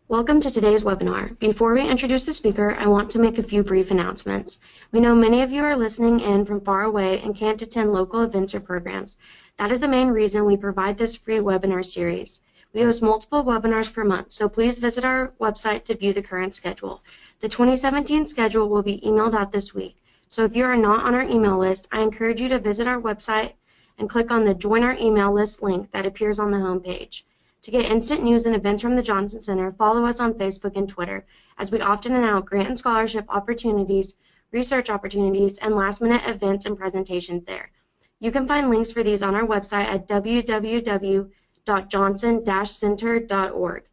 Welcome to today's webinar. Before we introduce the speaker, I want to make a few brief announcements. We know many of you are listening in from far away and can't attend local events or programs. That is the main reason we provide this free webinar series. We host multiple webinars per month, so please visit our website to view the current schedule. The 2017 schedule will be emailed out this week, so if you are not on our email list, I encourage you to visit our website and click on the Join Our Email List link that appears on the home page. To get instant news and events from the Johnson Center, follow us on Facebook and Twitter, as we often announce grant and scholarship opportunities, research opportunities, and last-minute events and presentations there. You can find links for these on our website at www.johnson-center.org.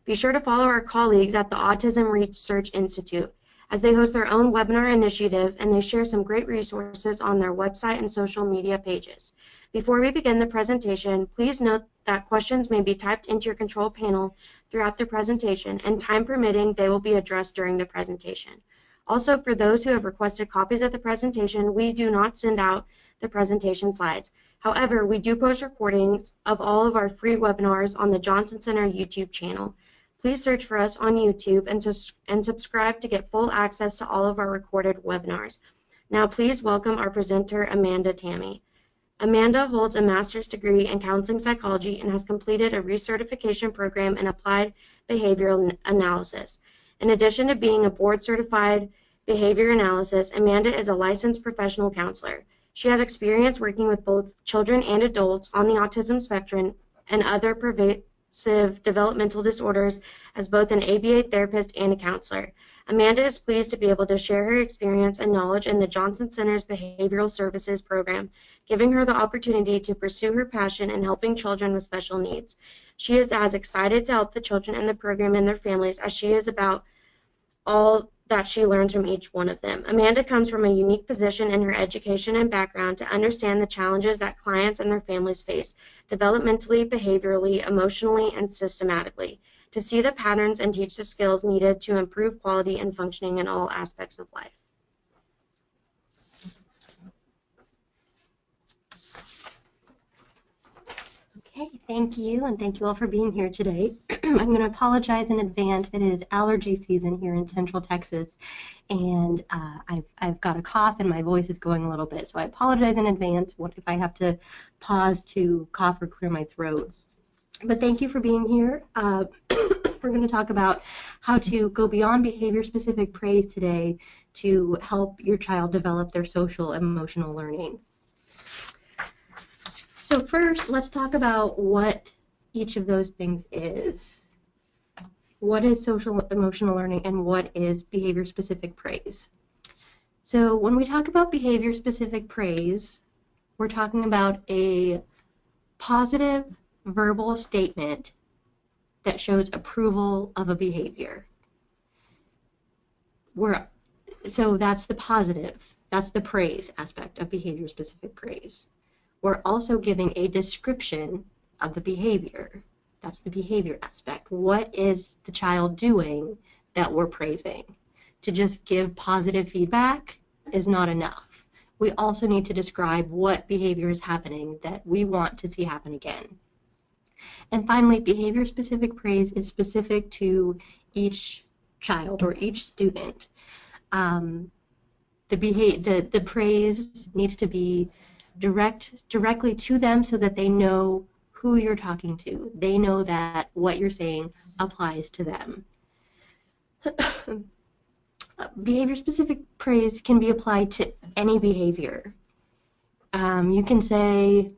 Be sure to follow our colleagues at the Autism Research Institute, as they host their own webinar initiative and they share some great resources on their website and social media pages. Before we begin the presentation, please note that questions may be typed into your control panel throughout the presentation, and time permitting, they will be addressed during the presentation. Also, for those who have requested copies of the presentation, we do not send out the presentation slides. However, we do post recordings of all of our free webinars on the Johnson Center YouTube channel. Please search for us on YouTube and subscribe to get full access to all of our recorded webinars. Now, please welcome our presenter, Amanda Tami. Amanda holds a master's degree in counseling psychology and has completed a recertification program in applied behavioral analysis. In addition to being a board-certified behavior analyst, Amanda is a licensed professional counselor. She has experience working with both children and adults on the autism spectrum and other pervasive developmental disorders as both an ABA therapist and a counselor. Amanda is pleased to be able to share her experience and knowledge in the Johnson Center's Behavioral Services program, giving her the opportunity to pursue her passion in helping children with special needs. She is as excited to help the children in the program and their families as she is about all that she learns from each one of them. Amanda comes from a unique position in her education and background to understand the challenges that clients and their families face, developmentally, behaviorally, emotionally, and systematically, to see the patterns and teach the skills needed to improve quality and functioning in all aspects of life. Okay, thank you, and thank you all for being here today. I'm going to apologize in advance. It is allergy season here in Central Texas, and I've got a cough and my voice is going a little bit, so I apologize in advance if I have to pause to cough or clear my throat. But thank you for being here. We're going to talk about how to go beyond behavior-specific praise today to help your child develop their social and emotional learning. So first, let's talk about what each of those things is. What is social emotional learning and what is behavior-specific praise? So when we talk about behavior-specific praise, we're talking about a positive verbal statement that shows approval of a behavior. So that's the positive, that's the praise aspect of behavior-specific praise. We're also giving a description of the behavior. That's the behavior aspect. What is the child doing that we're praising? To just give positive feedback is not enough. We also need to describe what behavior is happening that we want to see happen again. And finally, behavior-specific praise is specific to each child or each student. The praise needs to be directly to them so that they know who you're talking to. They know that what you're saying applies to them. Behavior-specific praise can be applied to any behavior. You can say,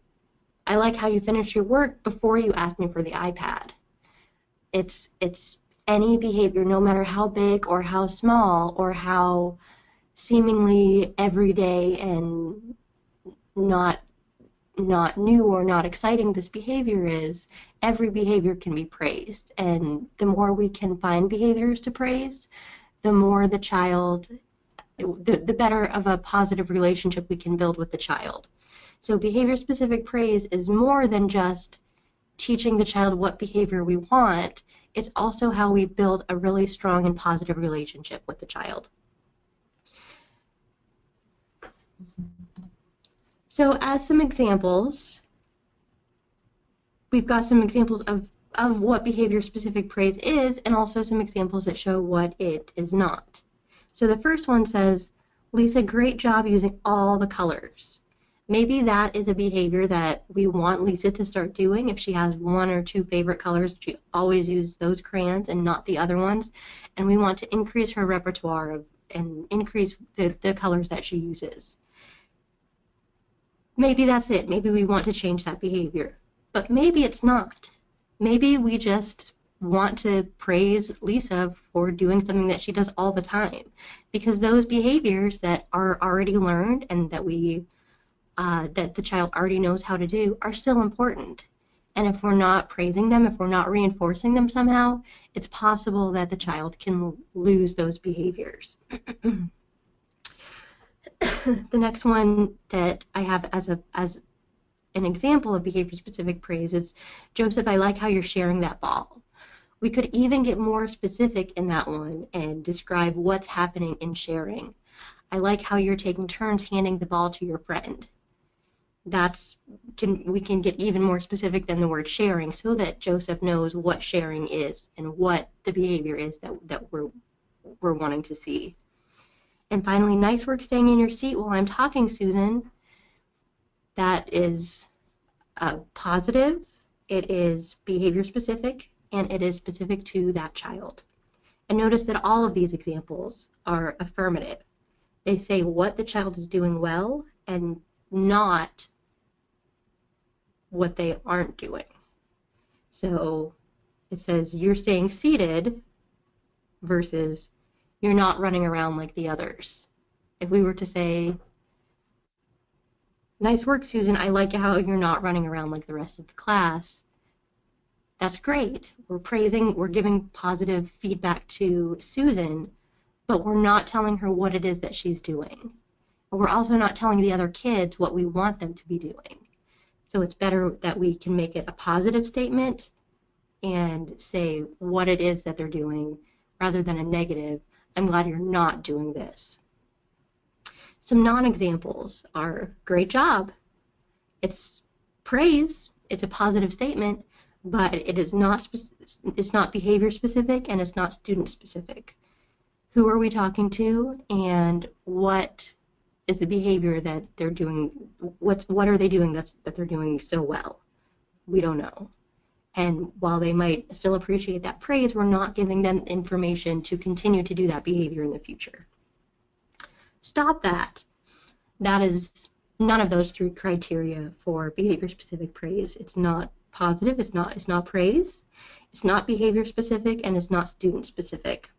I like how you finished your work before you asked me for the iPad. It's any behavior, no matter how big or how small or how seemingly everyday and not new or not exciting this behavior is, every behavior can be praised. And the more we can find behaviors to praise, the more the child, the better of a positive relationship we can build with the child. So behavior-specific praise is more than just teaching the child what behavior we want. It's also how we build a really strong and positive relationship with the child. So as some examples, we've got some examples of of what behavior-specific praise is, and also some examples that show what it is not. So the first one says, Lisa, great job using all the colors. Maybe that is a behavior that we want Lisa to start doing. If she has one or two favorite colors, she always uses those crayons and not the other ones. And we want to increase her repertoire and increase the colors that she uses. Maybe that's it. Maybe we want to change that behavior. But maybe it's not. Maybe we just want to praise Lisa for doing something that she does all the time, because those behaviors that are already learned and that that the child already knows how to do are still important. And if we're not praising them, if we're not reinforcing them somehow, it's possible that the child can lose those behaviors. The next one that I have as an example of behavior-specific praise is, Joseph, I like how you're sharing that ball. We could even get more specific in that one and describe what's happening in sharing. I like how you're taking turns handing the ball to your friend. We can get even more specific than the word sharing so that Joseph knows what sharing is and what the behavior is that we're wanting to see. And finally, nice work staying in your seat while I'm talking, Susan. That is positive, it is behavior specific, and it is specific to that child. And notice that all of these examples are affirmative. They say what the child is doing well and not what they aren't doing. So it says you're staying seated versus you're not running around like the others. If we were to say, nice work, Susan, I like how you're not running around like the rest of the class, that's great. We're giving positive feedback to Susan, but we're not telling her what it is that she's doing. And we're also not telling the other kids what we want them to be doing. So it's better that we can make it a positive statement and say what it is that they're doing rather than a negative, I'm glad you're not doing this. Some non-examples are, great job. It's praise, it's a positive statement, but it's not behavior specific and it's not student specific. Who are we talking to, and what is the behavior that they're doing? What are they doing that they're doing so well? We don't know. And while they might still appreciate that praise, we're not giving them information to continue to do that behavior in the future. Stop that. That is none of those three criteria for behavior-specific praise. It's not positive, it's not praise, it's not behavior-specific, and it's not student-specific.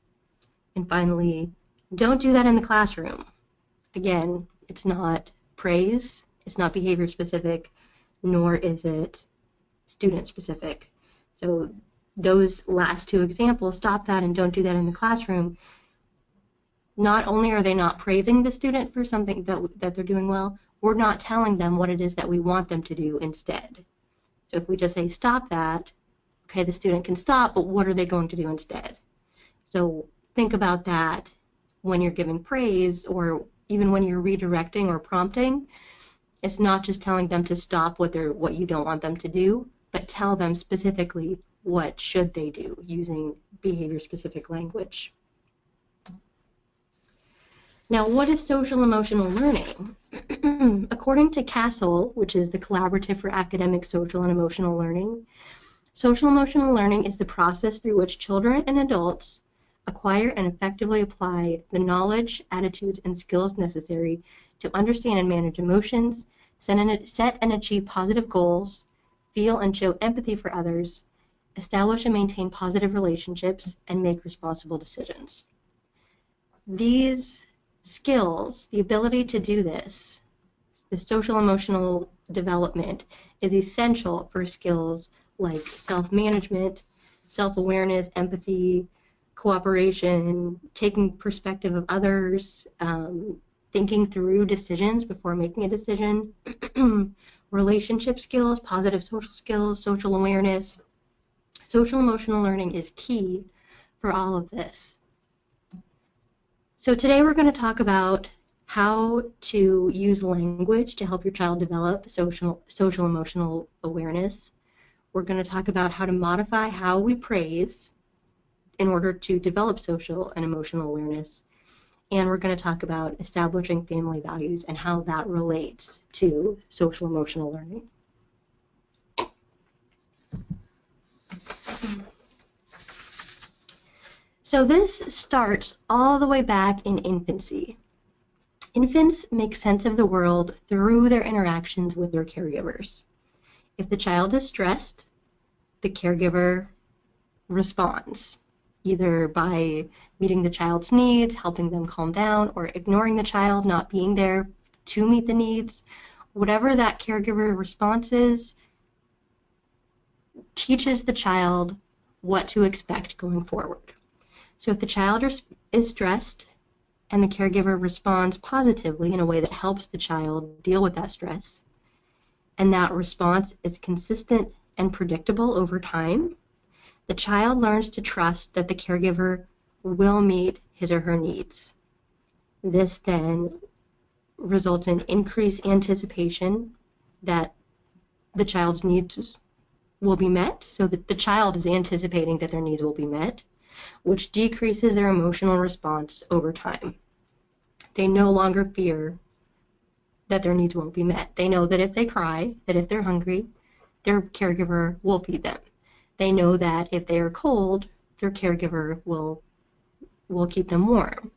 And finally, don't do that in the classroom. Again, it's not praise, it's not behavior-specific, nor is it student-specific. So those last two examples, stop that and don't do that in the classroom. Not only are they not praising the student for something that they're doing well, we're not telling them what it is that we want them to do instead. So if we just say stop that, okay, the student can stop, but what are they going to do instead? So think about that when you're giving praise, or even when you're redirecting or prompting. It's not just telling them to stop what you don't want them to do, but tell them specifically what should they do using behavior-specific language. Now, what is social emotional learning? According to CASEL, which is the Collaborative for Academic, Social, and Emotional Learning, social emotional learning is the process through which children and adults acquire and effectively apply the knowledge, attitudes, and skills necessary to understand and manage emotions, set and achieve positive goals, feel and show empathy for others, establish and maintain positive relationships, and make responsible decisions. These skills, the ability to do this, the social emotional development, is essential for skills like self-management, self-awareness, empathy, cooperation, taking perspective of others, thinking through decisions before making a decision, relationship skills, positive social skills, social awareness. Social emotional learning is key for all of this. So today we're going to talk about how to use language to help your child develop social emotional awareness. We're going to talk about how to modify how we praise in order to develop social and emotional awareness. And we're going to talk about establishing family values and how that relates to social emotional learning. So this starts all the way back in infancy. Infants make sense of the world through their interactions with their caregivers. If the child is stressed, the caregiver responds, either by meeting the child's needs, helping them calm down, or ignoring the child, not being there to meet the needs. Whatever that caregiver response is, teaches the child what to expect going forward. So if the child is stressed and the caregiver responds positively in a way that helps the child deal with that stress, and that response is consistent and predictable over time, the child learns to trust that the caregiver will meet his or her needs. This then results in increased anticipation that the child's needs will be met, so that the child is anticipating that their needs will be met, which decreases their emotional response over time. They no longer fear that their needs won't be met. They know that if they cry, that if they're hungry, their caregiver will feed them. They know that if they are cold, their caregiver will keep them warm.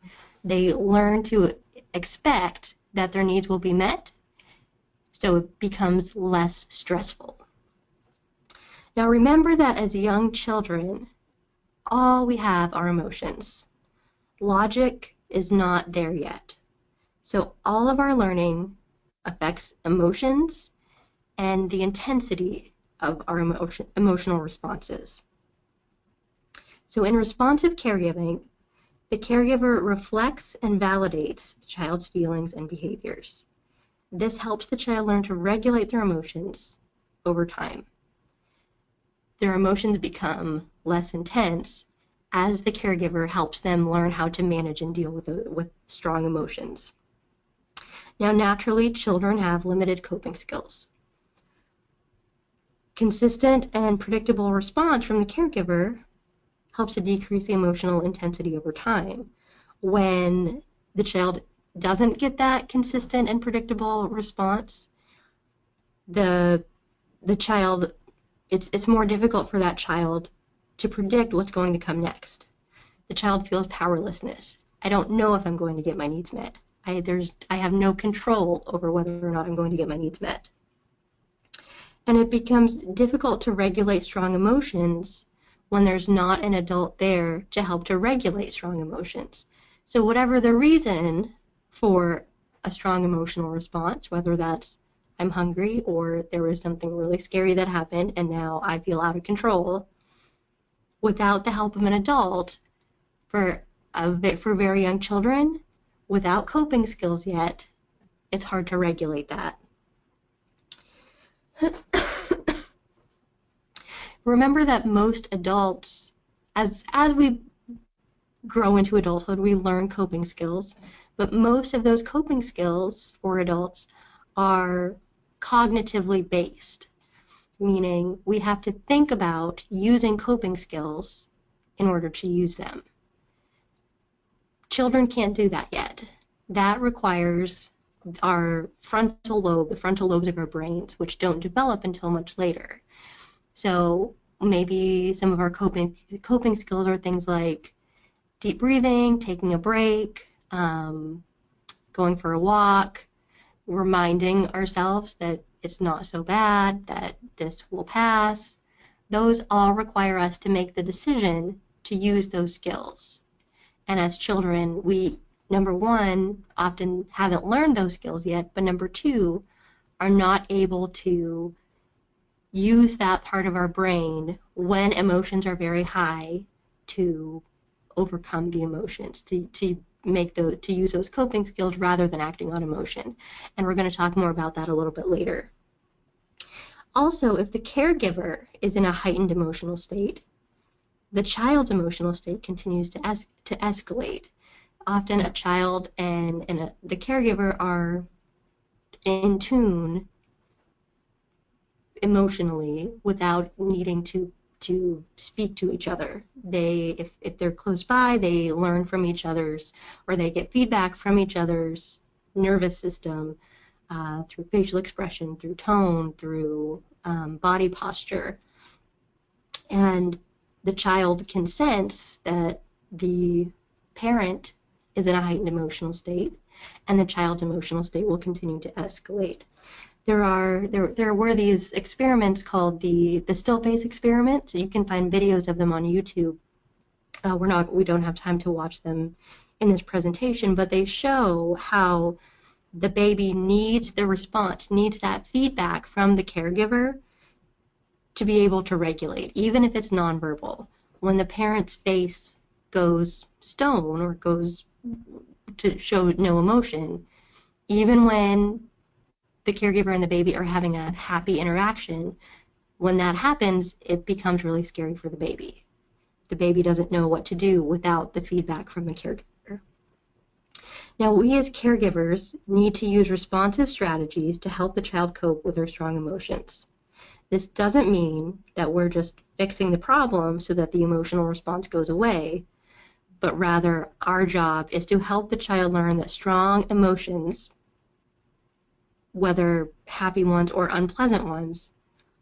They learn to expect that their needs will be met, so it becomes less stressful. Now remember that as young children, all we have are emotions. Logic is not there yet. So all of our learning affects emotions and the intensity of our emotional responses. So in responsive caregiving, the caregiver reflects and validates the child's feelings and behaviors. This helps the child learn to regulate their emotions over time. Their emotions become less intense as the caregiver helps them learn how to manage and deal with strong emotions. Now, naturally, children have limited coping skills. Consistent and predictable response from the caregiver helps to decrease the emotional intensity over time. When the child doesn't get that consistent and predictable response, the child, it's more difficult for that child to predict what's going to come next. The child feels powerlessness. I don't know if I'm going to get my needs met. I have no control over whether or not I'm going to get my needs met. And it becomes difficult to regulate strong emotions when there's not an adult there to help to regulate strong emotions. So whatever the reason for a strong emotional response, whether that's I'm hungry or there was something really scary that happened and now I feel out of control, without the help of an adult, for very young children, without coping skills yet, it's hard to regulate that. Remember that most adults, as we grow into adulthood, we learn coping skills, but most of those coping skills for adults are cognitively based, meaning we have to think about using coping skills in order to use them. Children can't do that yet. That requires our frontal lobe, the frontal lobes of our brains, which don't develop until much later. So maybe some of our coping skills are things like deep breathing, taking a break, going for a walk, reminding ourselves that it's not so bad, that this will pass. Those all require us to make the decision to use those skills. And as children, we, number one, often haven't learned those skills yet, but number two, are not able to use that part of our brain when emotions are very high to overcome the emotions, to use those coping skills rather than acting on emotion. And we're going to talk more about that a little bit later. Also, if the caregiver is in a heightened emotional state, the child's emotional state continues to escalate. Often a child and the caregiver are in tune emotionally without needing to speak to each other. If they're close by, they learn from each other's, or they get feedback from each other's nervous system through facial expression, through tone, through body posture. And the child can sense that the parent is in a heightened emotional state, and the child's emotional state will continue to escalate. There were these experiments called the still face experiment. You can find videos of them on YouTube. We don't have time to watch them in this presentation, but they show how the baby needs the response, needs that feedback from the caregiver to be able to regulate, even if it's nonverbal. When the parent's face goes stone or goes to show no emotion, even when the caregiver and the baby are having a happy interaction, when that happens, it becomes really scary for the baby. The baby doesn't know what to do without the feedback from the caregiver. Now, we as caregivers need to use responsive strategies to help the child cope with their strong emotions. This doesn't mean that we're just fixing the problem so that the emotional response goes away, but rather our job is to help the child learn that strong emotions, whether happy ones or unpleasant ones,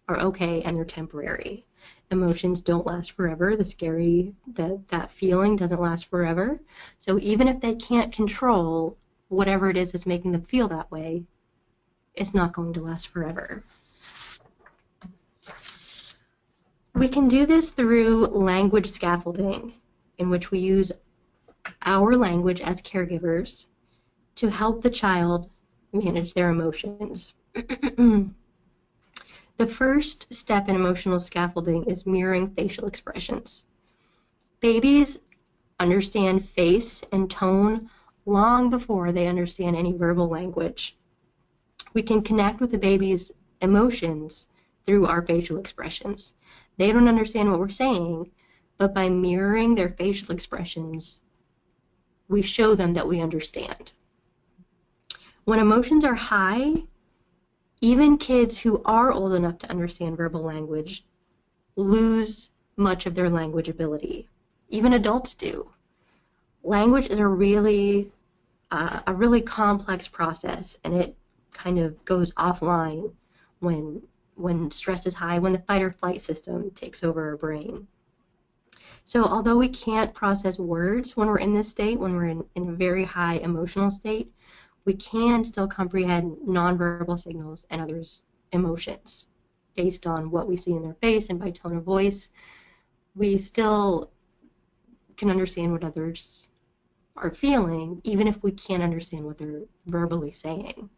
are okay and they're temporary. Emotions don't last forever. That feeling doesn't last forever. So even if they can't control whatever it is that's making them feel that way, it's not going to last forever. We can do this through language scaffolding, in which we use our language as caregivers to help the child manage their emotions. The first step in emotional scaffolding is mirroring facial expressions. Babies understand face and tone long before they understand any verbal language. We can connect with the baby's emotions through our facial expressions. They don't understand what we're saying, but by mirroring their facial expressions, we show them that we understand. When emotions are high, even kids who are old enough to understand verbal language lose much of their language ability. Even adults do. Language is a really complex process, and it kind of goes offline when stress is high, when the fight or flight system takes over our brain. So although we can't process words when we're in this state, when we're in a very high emotional state, we can still comprehend nonverbal signals and others' emotions based on what we see in their face and by tone of voice. We still can understand what others are feeling, even if we can't understand what they're verbally saying.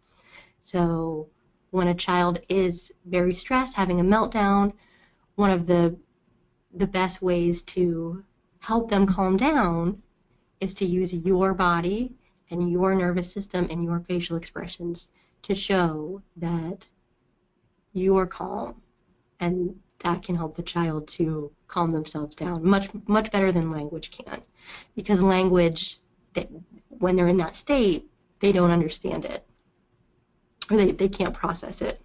So when a child is very stressed, having a meltdown, one of the best ways to help them calm down is to use your body and your nervous system and your facial expressions to show that you're calm, and that can help the child to calm themselves down much better than language can, because language, when they're in that state, they don't understand it, or they can't process it.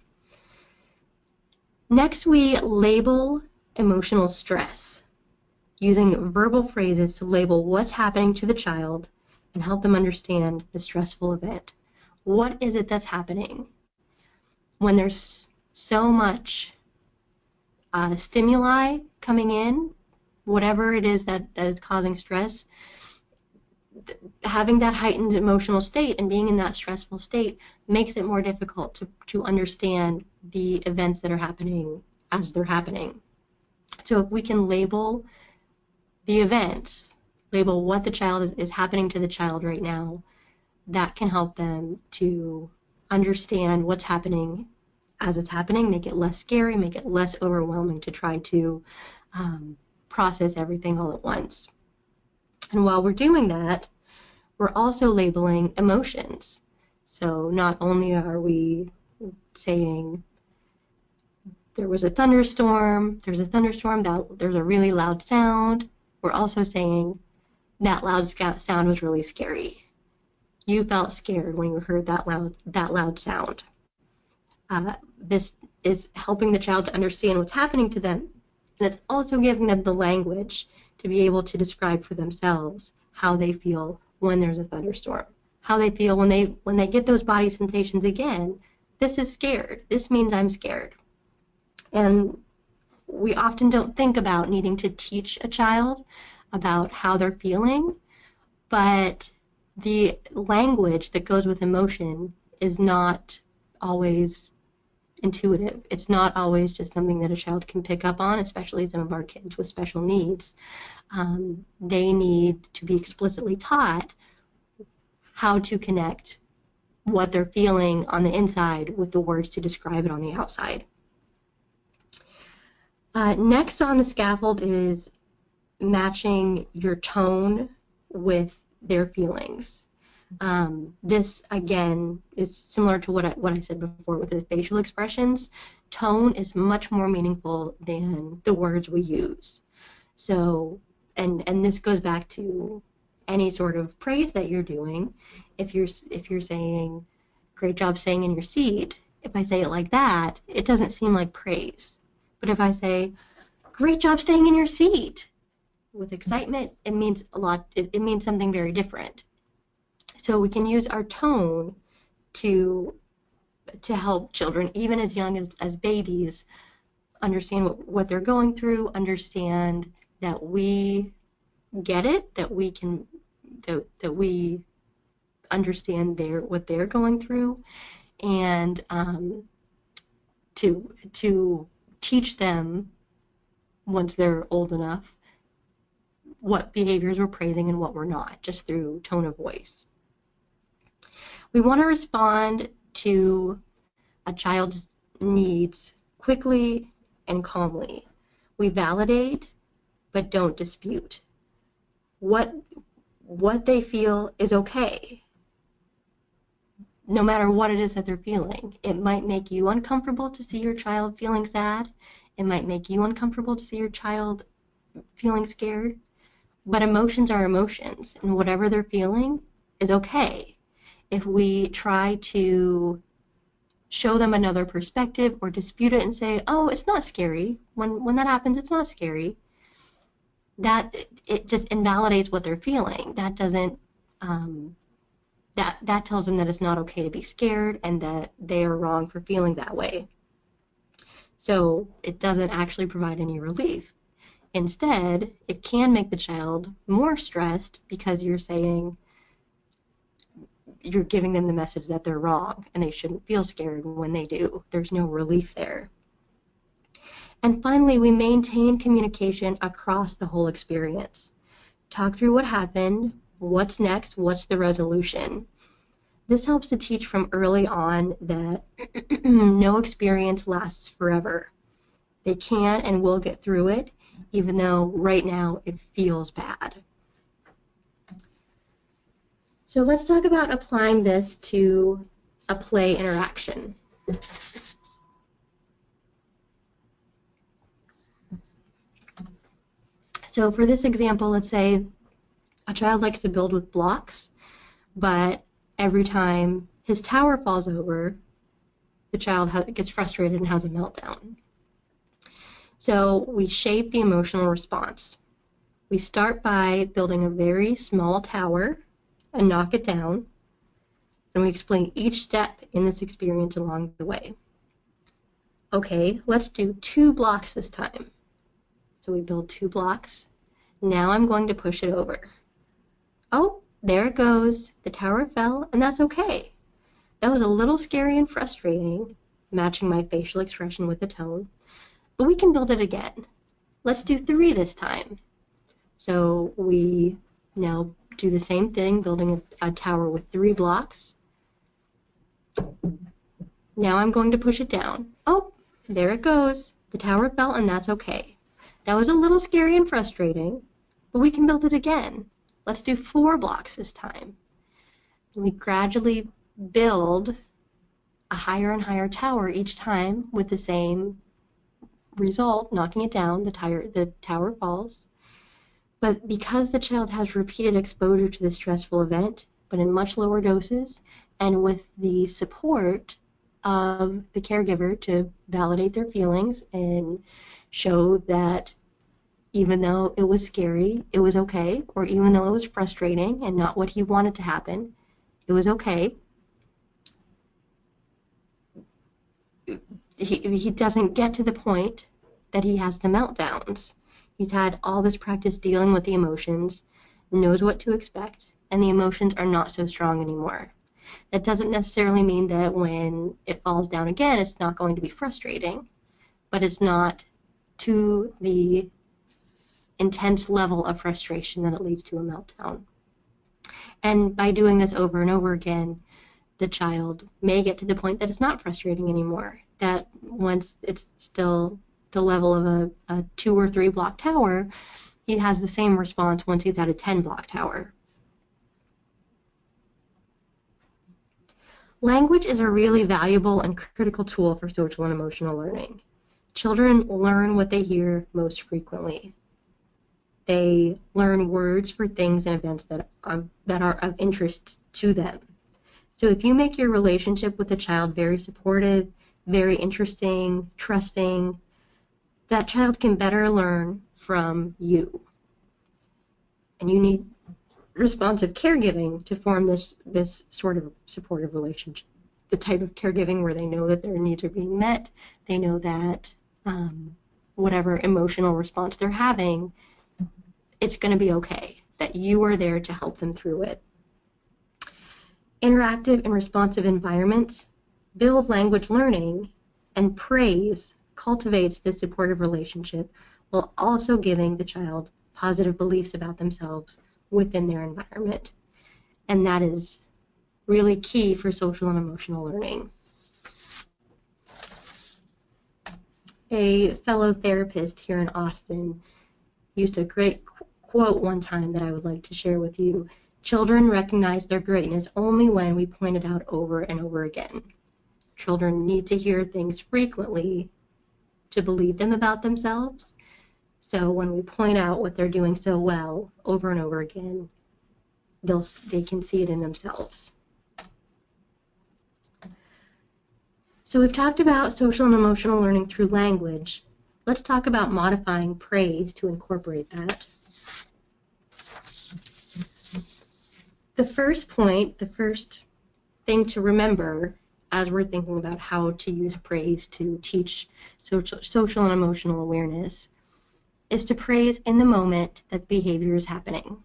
Next, we label emotional stress, using verbal phrases to label what's happening to the child and help them understand the stressful event. What is it that's happening? When there's so much stimuli coming in, whatever it is that is causing stress, having that heightened emotional state and being in that stressful state makes it more difficult to understand the events that are happening as they're happening. So if we can label the events, label what the child is happening to the child right now, that can help them to understand what's happening as it's happening, make it less scary, make it less overwhelming to try to process everything all at once. And while we're doing that, we're also labeling emotions. So not only are we saying there's a thunderstorm, there's a really loud sound, we're also saying that loud sound was really scary. You felt scared when you heard that loud sound. is helping the child to understand what's happening to them. And it's also giving them the language to be able to describe for themselves how they feel when there's a thunderstorm, how they feel when they get those body sensations again. This is scared. This means I'm scared. And we often don't think about needing to teach a child about how they're feeling, but the language that goes with emotion is not always intuitive. It's not always just something that a child can pick up on, especially some of our kids with special needs. They need to be explicitly taught how to connect what they're feeling on the inside with the words to describe it on the outside. Next on the scaffold is matching your tone with their feelings. This, again, is similar to what I said before with the facial expressions. Tone is much more meaningful than the words we use. So, and this goes back to any sort of praise that you're doing. If you're saying, "Great job staying in your seat," if I say it like that, it doesn't seem like praise. But if I say, "Great job staying in your seat," with excitement, it means a lot. It means something very different. So we can use our tone to help children, even as young as babies, understand what they're going through, understand that we get it, that we can that we understand what they're going through, and to teach them once they're old enough what behaviors we're praising and what we're not, just through tone of voice. We want to respond to a child's needs quickly and calmly. We validate, but don't dispute. What they feel is okay, no matter what it is that they're feeling. It might make you uncomfortable to see your child feeling sad. It might make you uncomfortable to see your child feeling scared. But emotions are emotions, and whatever they're feeling is okay. If we try to show them another perspective or dispute it and say, "Oh, it's not scary," when that happens, it's not scary, that it just invalidates what they're feeling. That doesn't that tells them that it's not okay to be scared and that they are wrong for feeling that way. So it doesn't actually provide any relief. Instead, it can make the child more stressed because you're giving them the message that they're wrong and they shouldn't feel scared when they do. There's no relief there. And finally, we maintain communication across the whole experience. Talk through what happened, what's next, what's the resolution. This helps to teach from early on that no experience lasts forever. They can and will get through it, even though right now it feels bad. So let's talk about applying this to a play interaction. So for this example, let's say a child likes to build with blocks, but every time his tower falls over, the child gets frustrated and has a meltdown. So we shape the emotional response. We start by building a very small tower and knock it down, and we explain each step in this experience along the way. Okay, let's do 2 blocks this time. So we build 2 blocks. Now I'm going to push it over. Oh, there it goes. The tower fell, and that's okay. That was a little scary and frustrating, matching my facial expression with the tone, but we can build it again. Let's do 3 this time. So we now do the same thing, building a tower with 3 blocks. Now I'm going to push it down. Oh, there it goes. The tower fell, and that's okay. That was a little scary and frustrating, but we can build it again. Let's do 4 blocks this time. And we gradually build a higher and higher tower each time with the same result, knocking it down, the tower falls. But because the child has repeated exposure to this stressful event, but in much lower doses, and with the support of the caregiver to validate their feelings and show that even though it was scary, it was okay, or even though it was frustrating and not what he wanted to happen, it was okay. He doesn't get to the point that he has the meltdowns. He's had all this practice dealing with the emotions, knows what to expect, and the emotions are not so strong anymore. That doesn't necessarily mean that when it falls down again, it's not going to be frustrating, but it's not to the intense level of frustration that it leads to a meltdown. And by doing this over and over again, the child may get to the point that it's not frustrating anymore, that once it's still the level of a 2 or 3 block tower, he has the same response once he's at a 10 block tower. Language is a really valuable and critical tool for social and emotional learning. Children learn what they hear most frequently. They learn words for things and events that are of interest to them. So if you make your relationship with a child very supportive, very interesting, trusting, that child can better learn from you. And you need responsive caregiving to form this sort of supportive relationship. The type of caregiving where they know that their needs are being met, they know that whatever emotional response they're having, it's going to be okay, that you are there to help them through it. Interactive and responsive environments build language learning, and praise cultivates this supportive relationship while also giving the child positive beliefs about themselves within their environment. And that is really key for social and emotional learning. A fellow therapist here in Austin used a great quote one time that I would like to share with you. Children recognize their greatness only when we point it out over and over again. Children need to hear things frequently to believe them about themselves. So when we point out what they're doing so well over and over again, they can see it in themselves. So we've talked about social and emotional learning through language. Let's talk about modifying praise to incorporate that. The first point, the first thing to remember as we're thinking about how to use praise to teach social and emotional awareness is to praise in the moment that behavior is happening.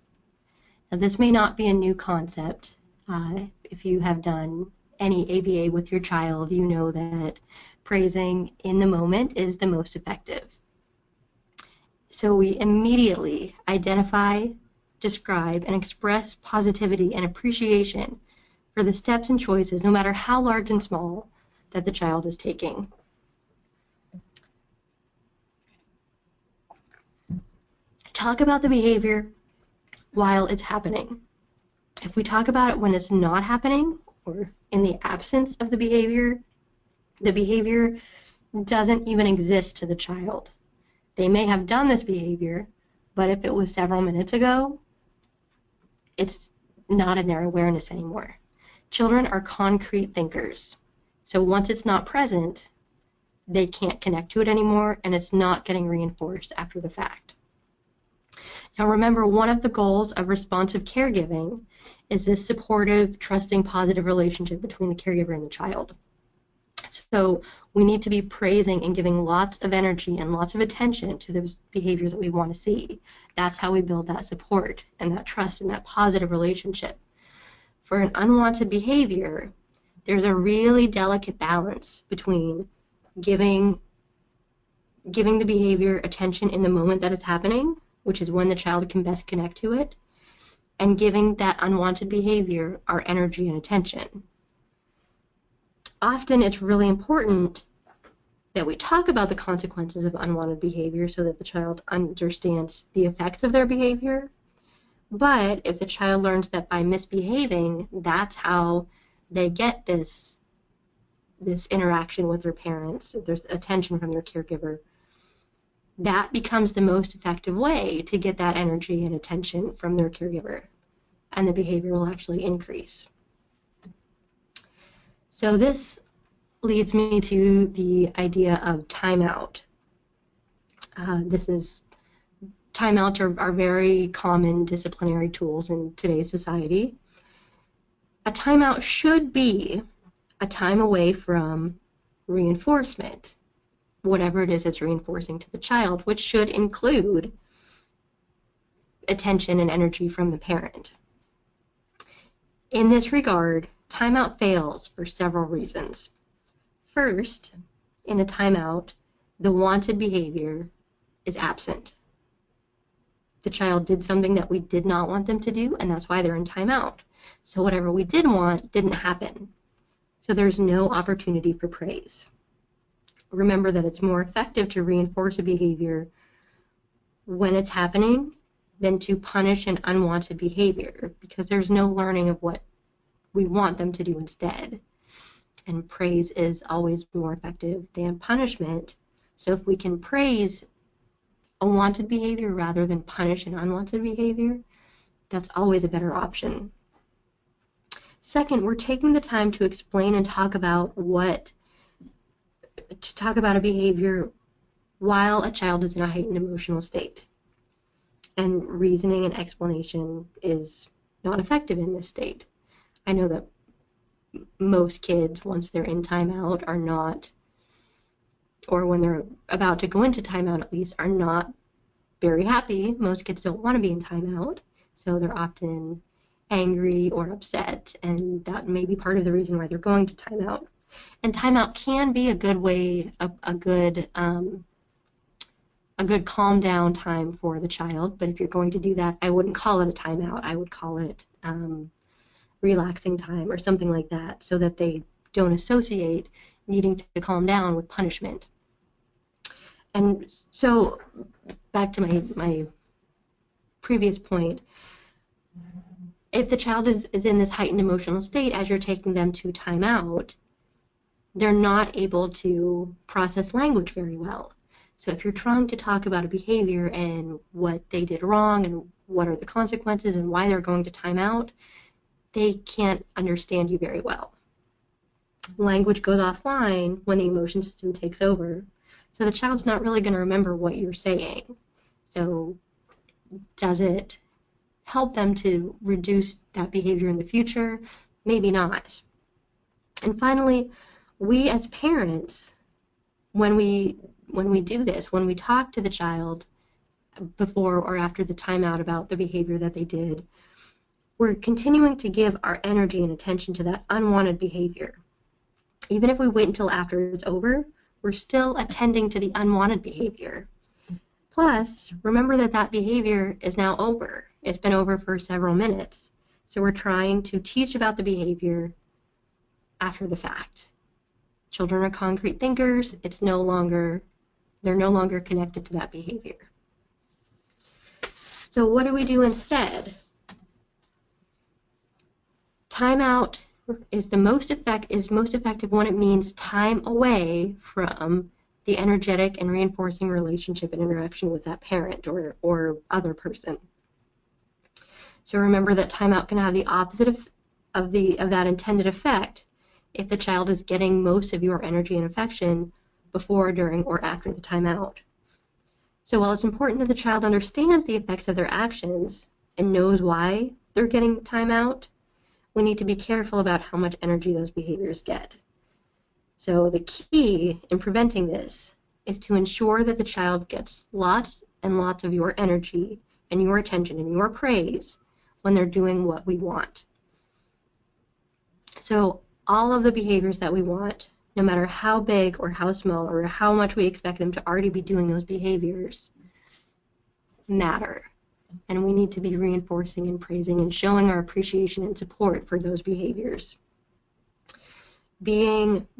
Now, this may not be a new concept. If you have done any ABA with your child, you know that praising in the moment is the most effective. So we immediately identify, describe, and express positivity and appreciation for the steps and choices, no matter how large and small, that the child is taking. Talk about the behavior while it's happening. If we talk about it when it's not happening, or in the absence of the behavior doesn't even exist to the child. They may have done this behavior, but if it was several minutes ago, it's not in their awareness anymore. Children are concrete thinkers. So once it's not present, they can't connect to it anymore, and it's not getting reinforced after the fact. Now remember, one of the goals of responsive caregiving is this supportive, trusting, positive relationship between the caregiver and the child. So we need to be praising and giving lots of energy and lots of attention to those behaviors that we want to see. That's how we build that support and that trust and that positive relationship. For an unwanted behavior, there's a really delicate balance between giving the behavior attention in the moment that it's happening, which is when the child can best connect to it, and giving that unwanted behavior our energy and attention. Often it's really important that we talk about the consequences of unwanted behavior so that the child understands the effects of their behavior. But if the child learns that by misbehaving, that's how they get this interaction with their parents, there's attention from their caregiver, that becomes the most effective way to get that energy and attention from their caregiver, and the behavior will actually increase. So this leads me to the idea of timeout. Timeouts are very common disciplinary tools in today's society. A timeout should be a time away from reinforcement, whatever it is it's reinforcing to the child, which should include attention and energy from the parent. In this regard, timeout fails for several reasons. First, in a timeout, the wanted behavior is absent. The child did something that we did not want them to do, and that's why they're in timeout. So whatever we did want didn't happen. So there's no opportunity for praise. Remember that it's more effective to reinforce a behavior when it's happening than to punish an unwanted behavior, because there's no learning of what we want them to do instead. And praise is always more effective than punishment. So if we can praise a wanted behavior rather than punish an unwanted behavior, that's always a better option. Second, we're taking the time to explain and talk about a behavior while a child is in a heightened emotional state. And reasoning and explanation is not effective in this state. I know that most kids, once they're in timeout, are not, or when they're about to go into timeout at least, are not very happy. Most kids don't want to be in timeout, so they're often angry or upset, and that may be part of the reason why they're going to timeout. And timeout can be a good way, a good calm down time for the child, but if you're going to do that, I wouldn't call it a timeout. I would call it relaxing time or something like that, so that they don't associate needing to calm down with punishment. And so back to my previous point, if the child is in this heightened emotional state as you're taking them to timeout, they're not able to process language very well. So if you're trying to talk about a behavior and what they did wrong and what are the consequences and why they're going to timeout, they can't understand you very well. Language goes offline when the emotion system takes over, so the child's not really going to remember what you're saying. So does it help them to reduce that behavior in the future? Maybe not. And finally, we as parents, when we do this, when we talk to the child before or after the timeout about the behavior that they did, we're continuing to give our energy and attention to that unwanted behavior. Even if we wait until after it's over, we're still attending to the unwanted behavior. Plus, remember that that behavior is now over. It's been over for several minutes. So we're trying to teach about the behavior after the fact. Children are concrete thinkers. They're no longer connected to that behavior. So what do we do instead? Timeout is most effective when it means time away from the energetic and reinforcing relationship and interaction with that parent or other person. So remember that timeout can have the opposite of that intended effect if the child is getting most of your energy and affection before, during, or after the timeout. So while it's important that the child understands the effects of their actions and knows why they're getting timeout, we need to be careful about how much energy those behaviors get. So the key in preventing this is to ensure that the child gets lots and lots of your energy and your attention and your praise when they're doing what we want. So all of the behaviors that we want, no matter how big or how small or how much we expect them to already be doing those behaviors, matter. And we need to be reinforcing and praising and showing our appreciation and support for those behaviors.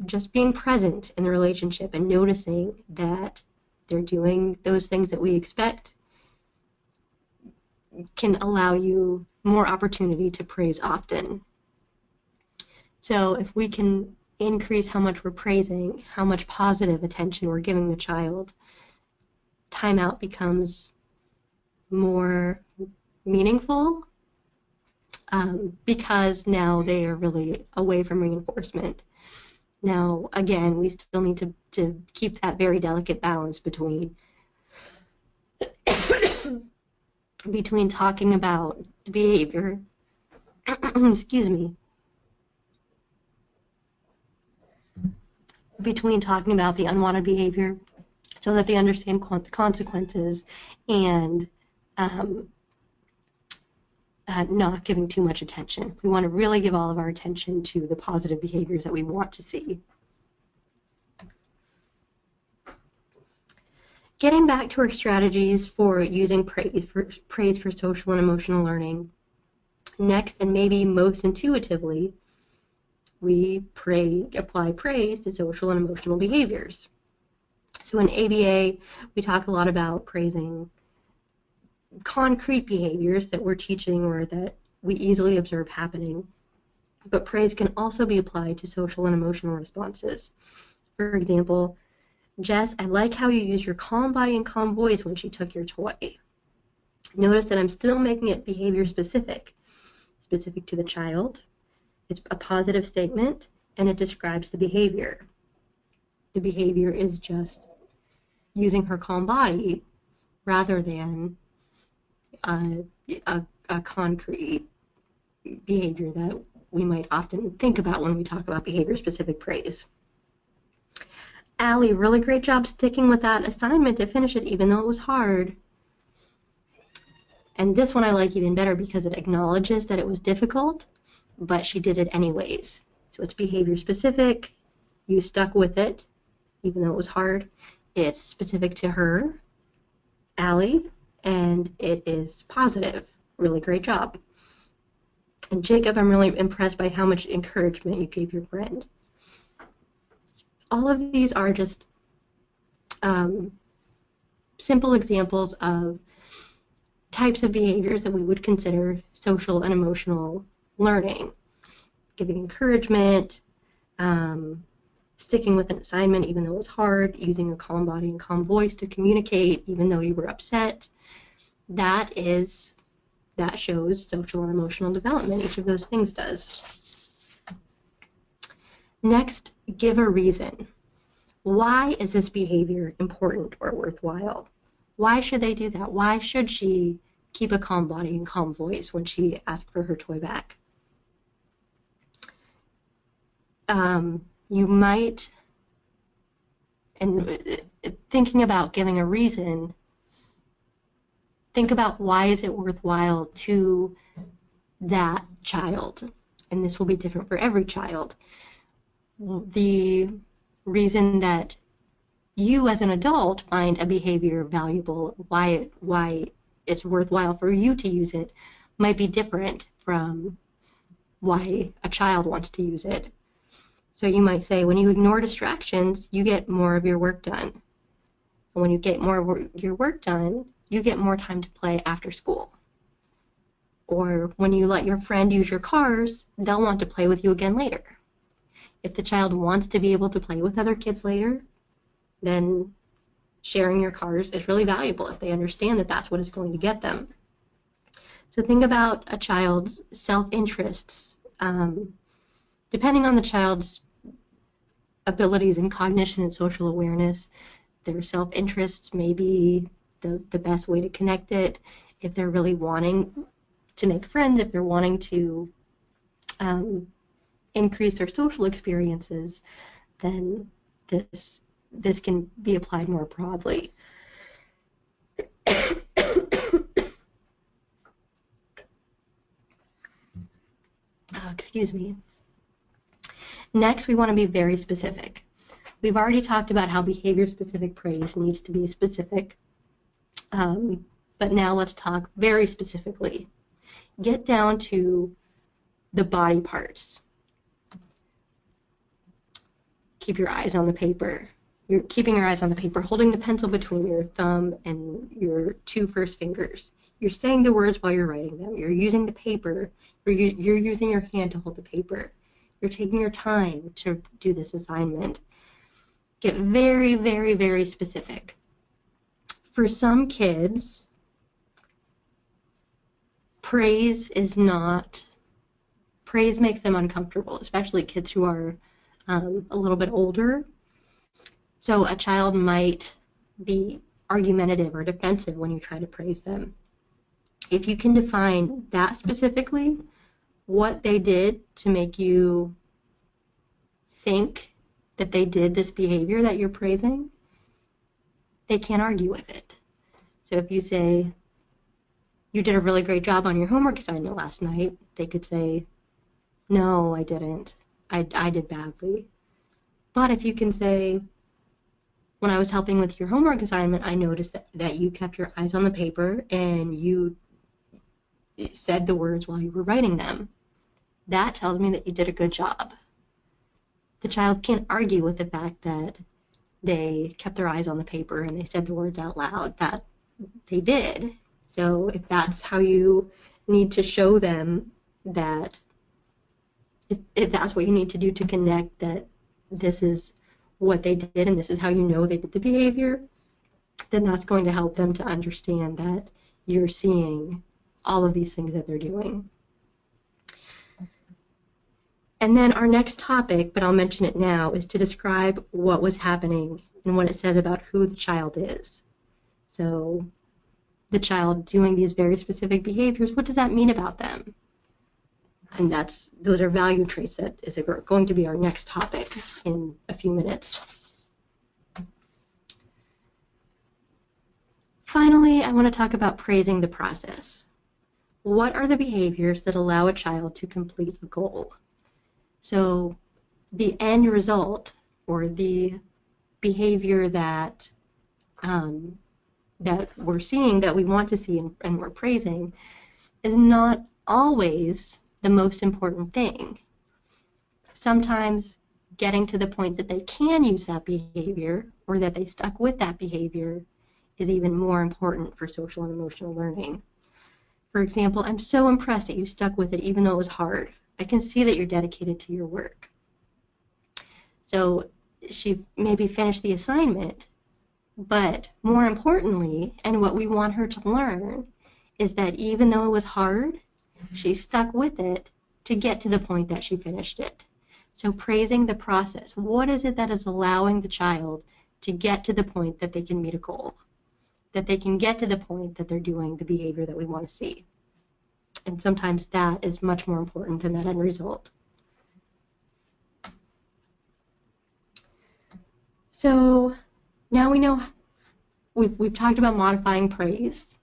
Just being present in the relationship and noticing that they're doing those things that we expect can allow you more opportunity to praise often. So if we can increase how much we're praising, how much positive attention we're giving the child, timeout becomes more meaningful because now they are really away from reinforcement. Now, again, we still need to keep that very delicate balance between talking about the behavior, excuse me, between talking about the unwanted behavior so that they understand consequences and not giving too much attention. We want to really give all of our attention to the positive behaviors that we want to see. Getting back to our strategies for using praise for social and emotional learning, next, and maybe most intuitively, we apply praise to social and emotional behaviors. So in ABA, we talk a lot about praising concrete behaviors that we're teaching or that we easily observe happening. But praise can also be applied to social and emotional responses. For example, Jess, I like how you use your calm body and calm voice when she took your toy. Notice that I'm still making it behavior specific to the child. It's a positive statement, and it describes the behavior. The behavior is just using her calm body rather than a concrete behavior that we might often think about when we talk about behavior-specific praise. Allie, really great job sticking with that assignment to finish it, even though it was hard. And this one I like even better because it acknowledges that it was difficult, but she did it anyways. So it's behavior-specific. You stuck with it, even though it was hard. It's specific to her, Allie, and it is positive. Really great job. And Jacob, I'm really impressed by how much encouragement you gave your friend. All of these are just simple examples of types of behaviors that we would consider social and emotional learning. Giving encouragement, sticking with an assignment even though it's hard, using a calm body and calm voice to communicate even though you were upset. That shows social and emotional development. Each of those things does. Next, give a reason. Why is this behavior important or worthwhile? Why should they do that? Why should she keep a calm body and calm voice when she asked for her toy back? You might, and thinking about giving a reason, think about why is it worthwhile to that child, and this will be different for every child. The reason that you as an adult find a behavior valuable, why it's worthwhile for you to use it, might be different from why a child wants to use it. So you might say, when you ignore distractions, you get more of your work done. And when you get more of your work done, you get more time to play after school. Or when you let your friend use your cars, they'll want to play with you again later. If the child wants to be able to play with other kids later, then sharing your cars is really valuable if they understand that that's what is going to get them. So think about a child's self-interests. Depending on the child's abilities in cognition and social awareness, their self-interests may be the best way to connect it. If they're really wanting to make friends, if they're wanting to increase their social experiences, then this can be applied more broadly. Excuse me. Next, we want to be very specific. We've already talked about how behavior-specific praise needs to be specific, but now let's talk very specifically. Get down to the body parts. Keep your eyes on the paper. You're keeping your eyes on the paper, holding the pencil between your thumb and your two first fingers. You're saying the words while you're writing them. You're using the paper, or you're using your hand to hold the paper. You're taking your time to do this assignment. Get very, very, very specific. For some kids, praise makes them uncomfortable, especially kids who are a little bit older. So a child might be argumentative or defensive when you try to praise them. If you can define that specifically, what they did to make you think that they did this behavior that you're praising, they can't argue with it. So if you say, you did a really great job on your homework assignment last night, they could say, no, I didn't. I did badly. But if you can say, when I was helping with your homework assignment, I noticed that you kept your eyes on the paper and you said the words while you were writing them. That tells me that you did a good job. The child can't argue with the fact that they kept their eyes on the paper and they said the words out loud, that they did. So if that's how you need to show them that, if that's what you need to do to connect that this is what they did and this is how you know they did the behavior, then that's going to help them to understand that you're seeing all of these things that they're doing. And then our next topic, but I'll mention it now, is to describe what was happening and what it says about who the child is. So the child doing these very specific behaviors, what does that mean about them? And those are value traits that is going to be our next topic in a few minutes. Finally, I want to talk about praising the process. What are the behaviors that allow a child to complete a goal? So the end result, or the behavior that we're seeing, that we want to see and we're praising, is not always the most important thing. Sometimes getting to the point that they can use that behavior, or that they stuck with that behavior, is even more important for social and emotional learning. For example, I'm so impressed that you stuck with it even though it was hard. I can see that you're dedicated to your work. So she maybe finished the assignment, but more importantly, and what we want her to learn, is that even though it was hard, she stuck with it to get to the point that she finished it. So praising the process. What is it that is allowing the child to get to the point that they can meet a goal? That they can get to the point that they're doing the behavior that we want to see. And sometimes that is much more important than that end result. So now we know, we've talked about modifying praise.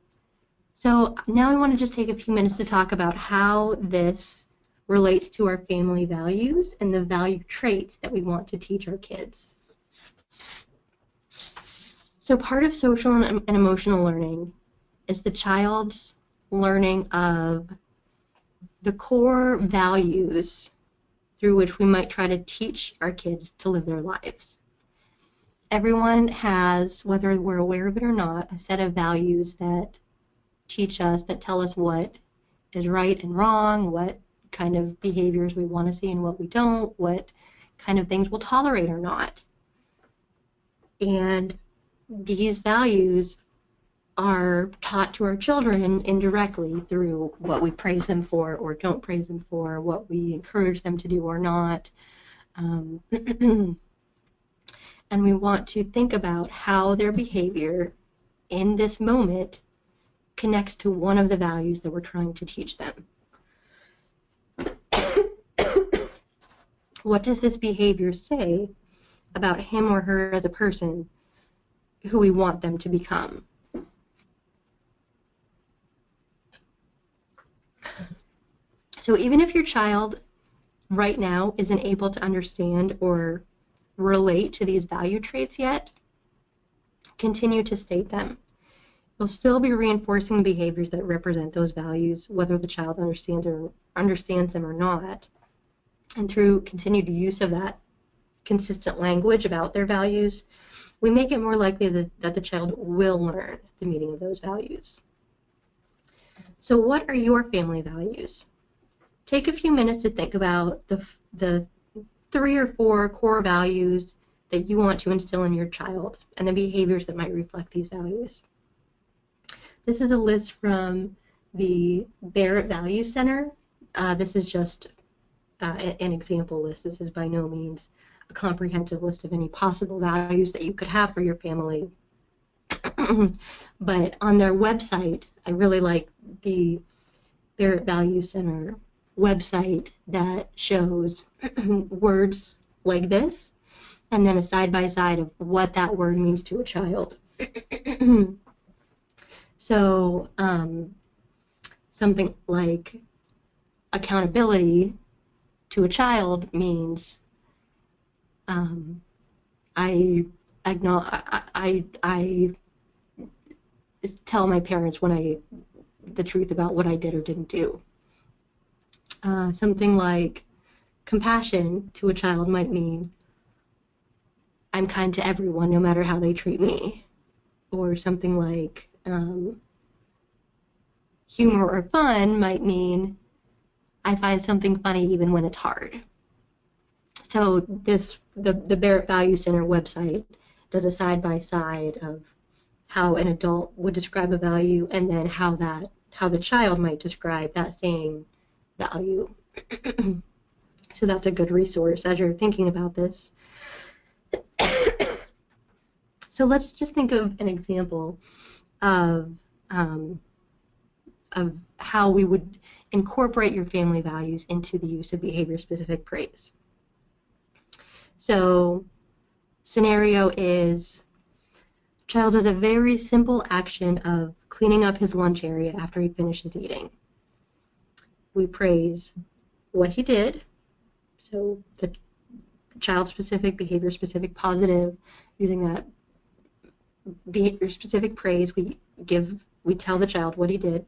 So now I want to just take a few minutes to talk about how this relates to our family values and the value traits that we want to teach our kids. So part of social and emotional learning is the child's learning of the core values through which we might try to teach our kids to live their lives. Everyone has, whether we're aware of it or not, a set of values that teach us, that tell us what is right and wrong, what kind of behaviors we want to see and what we don't, what kind of things we'll tolerate or not. And these values are taught to our children indirectly through what we praise them for or don't praise them for, what we encourage them to do or not. And we want to think about how their behavior in this moment connects to one of the values that we're trying to teach them. What does this behavior say about him or her as a person who we want them to become? So even if your child right now isn't able to understand or relate to these value traits yet, continue to state them. You'll still be reinforcing behaviors that represent those values, whether the child understands them or not. And through continued use of that consistent language about their values, we make it more likely that the child will learn the meaning of those values. So what are your family values? Take a few minutes to think about the 3 or 4 core values that you want to instill in your child and the behaviors that might reflect these values. This is a list from the Barrett Values Center. This is just an example list. This is by no means a comprehensive list of any possible values that you could have for your family. But on their website, I really like the Barrett Value Center website that shows words like this, and then a side-by-side of what that word means to a child. So something like accountability to a child means I tell my parents the truth about what I did or didn't do. Something like compassion to a child might mean I'm kind to everyone no matter how they treat me. Or something like humor or fun might mean I find something funny even when it's hard. So the Barrett Value Center website does a side-by-side of how an adult would describe a value and then how the child might describe that same value. So that's a good resource as you're thinking about this. So let's just think of an example of how we would incorporate your family values into the use of behavior-specific praise. So scenario is child does a very simple action of cleaning up his lunch area after he finishes eating. We praise what he did, so the child-specific, behavior-specific, positive, using that behavior-specific praise, we tell the child what he did.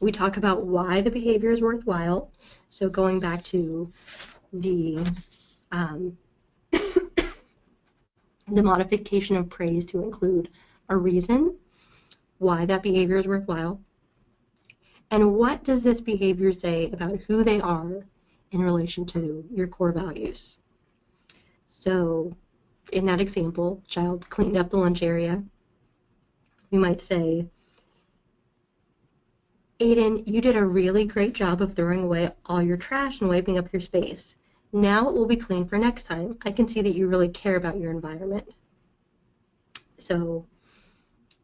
We talk about why the behavior is worthwhile, so going back to the the modification of praise to include a reason why that behavior is worthwhile, and what does this behavior say about who they are in relation to your core values. So in that example, the child cleaned up the lunch area. We might say, Aiden, you did a really great job of throwing away all your trash and wiping up your space. Now it will be clean for next time. I can see that you really care about your environment. So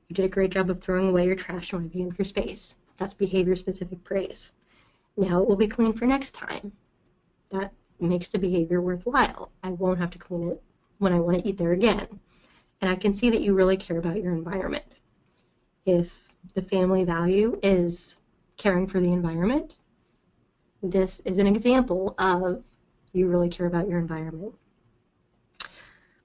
you did a great job of throwing away your trash and wiping up your space. That's behavior-specific praise. Now it will be clean for next time. That makes the behavior worthwhile. I won't have to clean it when I want to eat there again. And I can see that you really care about your environment. If the family value is caring for the environment, this is an example of you really care about your environment.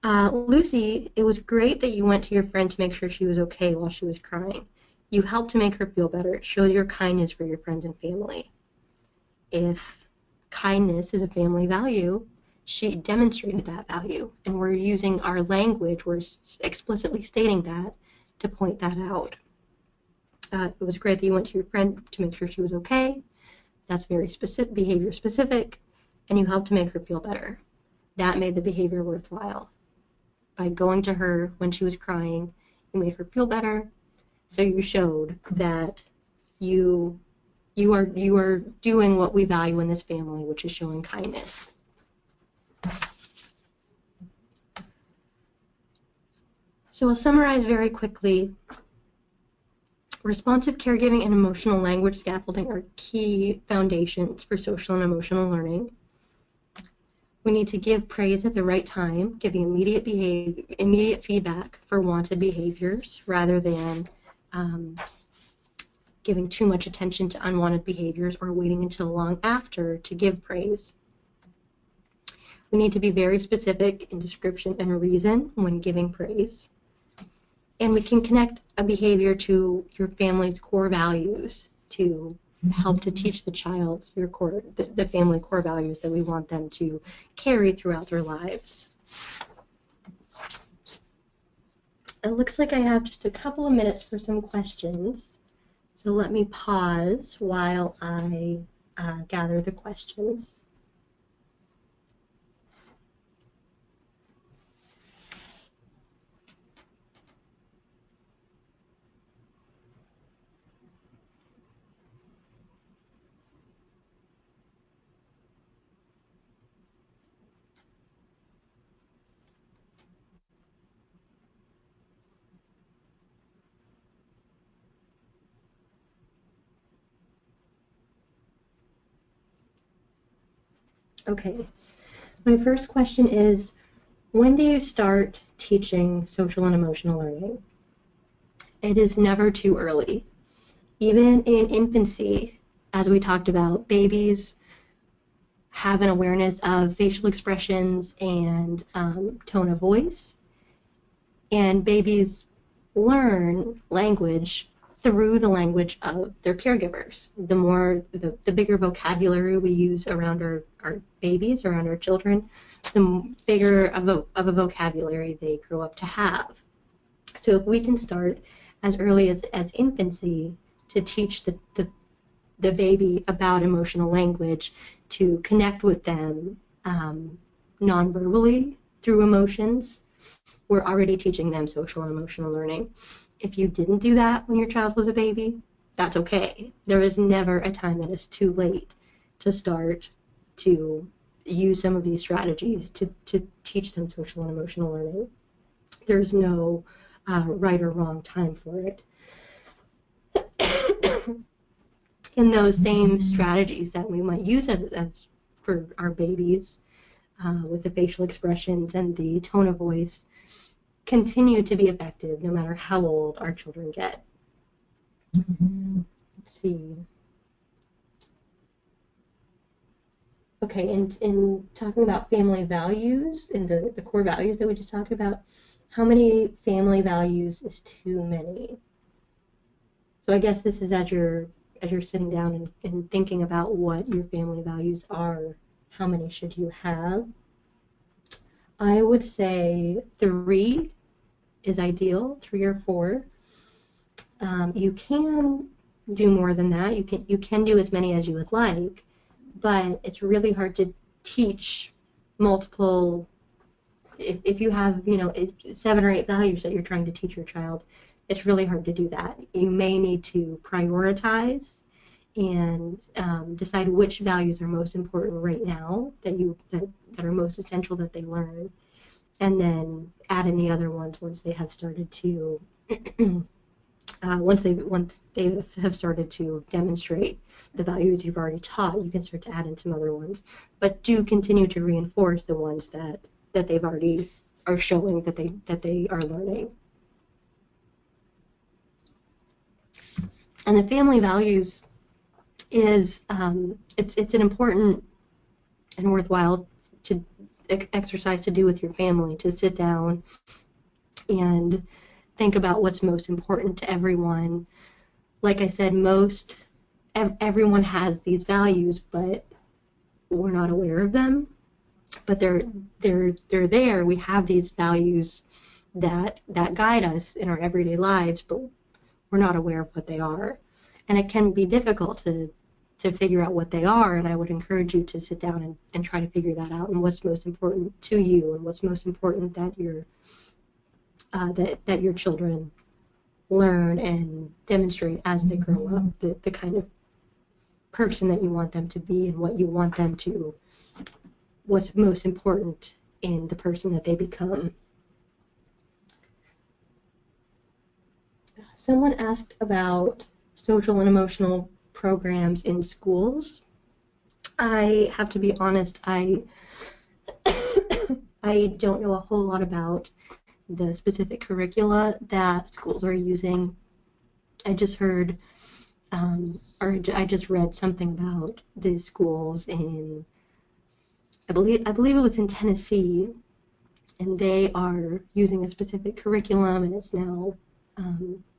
Lucy, it was great that you went to your friend to make sure she was okay while she was crying. You helped to make her feel better. It shows your kindness for your friends and family. If kindness is a family value, she demonstrated that value, and we're using our language, we're explicitly stating that to point that out. It was great that you went to your friend to make sure she was okay. That's very specific, behavior specific, and you helped to make her feel better. That made the behavior worthwhile. By going to her when she was crying, you made her feel better, so you showed that you are doing what we value in this family, which is showing kindness. So I'll summarize very quickly. Responsive caregiving and emotional language scaffolding are key foundations for social and emotional learning. We need to give praise at the right time, giving immediate feedback for wanted behaviors rather than giving too much attention to unwanted behaviors or waiting until long after to give praise. We need to be very specific in description and reason when giving praise. And we can connect a behavior to your family's core values to help to teach the child the family core values that we want them to carry throughout their lives. It looks like I have just a couple of minutes for some questions. So let me pause while I gather the questions. Okay. My first question is, when do you start teaching social and emotional learning? It is never too early. Even in infancy, as we talked about, babies have an awareness of facial expressions and tone of voice, and babies learn language through the language of their caregivers. The bigger vocabulary we use around our babies, around our children, the bigger of a vocabulary they grow up to have. So if we can start as early as infancy to teach the baby about emotional language, to connect with them non-verbally through emotions, we're already teaching them social and emotional learning. If you didn't do that when your child was a baby, that's okay. There is never a time that is too late to start to use some of these strategies to teach them social and emotional learning. There's no right or wrong time for it. In those same strategies that we might use as for our babies, with the facial expressions and the tone of voice, continue to be effective no matter how old our children get. Let's see. Okay, in talking about family values and the core values that we just talked about, how many family values is too many? So I guess this is as you're sitting down and thinking about what your family values are, how many should you have? I would say 3 is ideal, 3 or 4. You can do more than that. You can do as many as you would like, but it's really hard to teach multiple. If you have 7 or 8 values that you're trying to teach your child, it's really hard to do that. You may need to prioritize and decide which values are most important right now that are most essential that they learn, and then add in the other ones once they have started to once they have started to demonstrate the values you've already taught. You can start to add in some other ones, but do continue to reinforce the ones that they've already are showing that they are learning. And the family values is it's an important and worthwhile to exercise to do with your family, to sit down and think about what's most important to everyone. Like I said, everyone has these values, but we're not aware of them. But they're there. We have these values that guide us in our everyday lives, but we're not aware of what they are. And it can be difficult to figure out what they are, and I would encourage you to sit down and try to figure that out, and what's most important to you, and what's most important that your children learn and demonstrate as they grow up, the kind of person that you want them to be, and what's most important in the person that they become. Someone asked about social and emotional programs in schools. I have to be honest, I don't know a whole lot about the specific curricula that schools are using. I just heard, or I just read something about the schools in, I believe it was in Tennessee, and they are using a specific curriculum, and it's now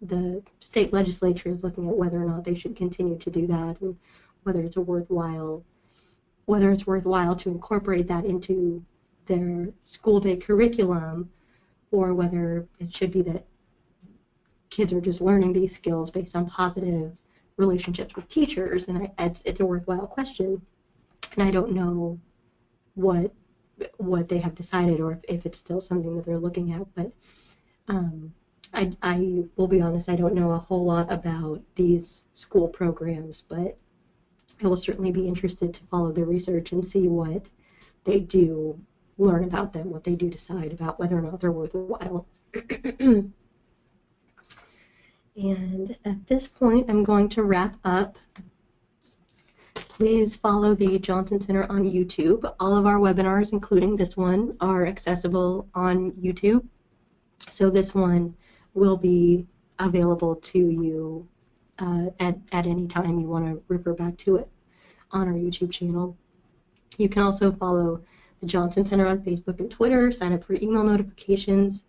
the state legislature is looking at whether or not they should continue to do that, and whether it's worthwhile to incorporate that into their school day curriculum, or whether it should be that kids are just learning these skills based on positive relationships with teachers. And it's a worthwhile question, and I don't know what they have decided, or if it's still something that they're looking at. But I will be honest, I don't know a whole lot about these school programs, but I will certainly be interested to follow the research and see what they do learn about them, what they do decide about whether or not they're worthwhile. And at this point, I'm going to wrap up. Please follow the Johnson Center on YouTube. All of our webinars, including this one, are accessible on YouTube. So this one will be available to you at any time you want to refer back to it on our YouTube channel. You can also follow the Johnson Center on Facebook and Twitter, sign up for email notifications,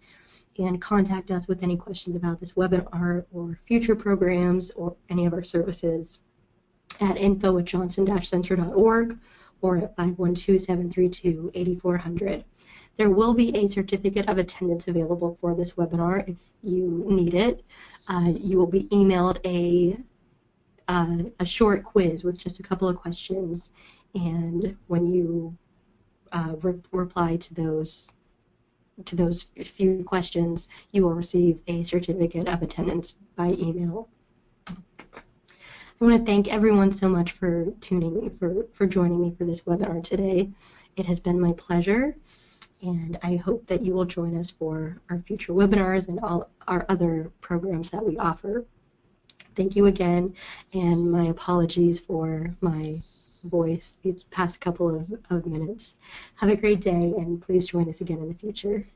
and contact us with any questions about this webinar or future programs or any of our services at info@johnson-center.org or at 512-732-8400. There will be a certificate of attendance available for this webinar if you need it. You will be emailed a short quiz with just a couple of questions, and when you reply to those few questions, you will receive a certificate of attendance by email. I want to thank everyone so much for joining me for this webinar today. It has been my pleasure, and I hope that you will join us for our future webinars and all our other programs that we offer. Thank you again, and my apologies for my voice these past couple of minutes. Have a great day, and please join us again in the future.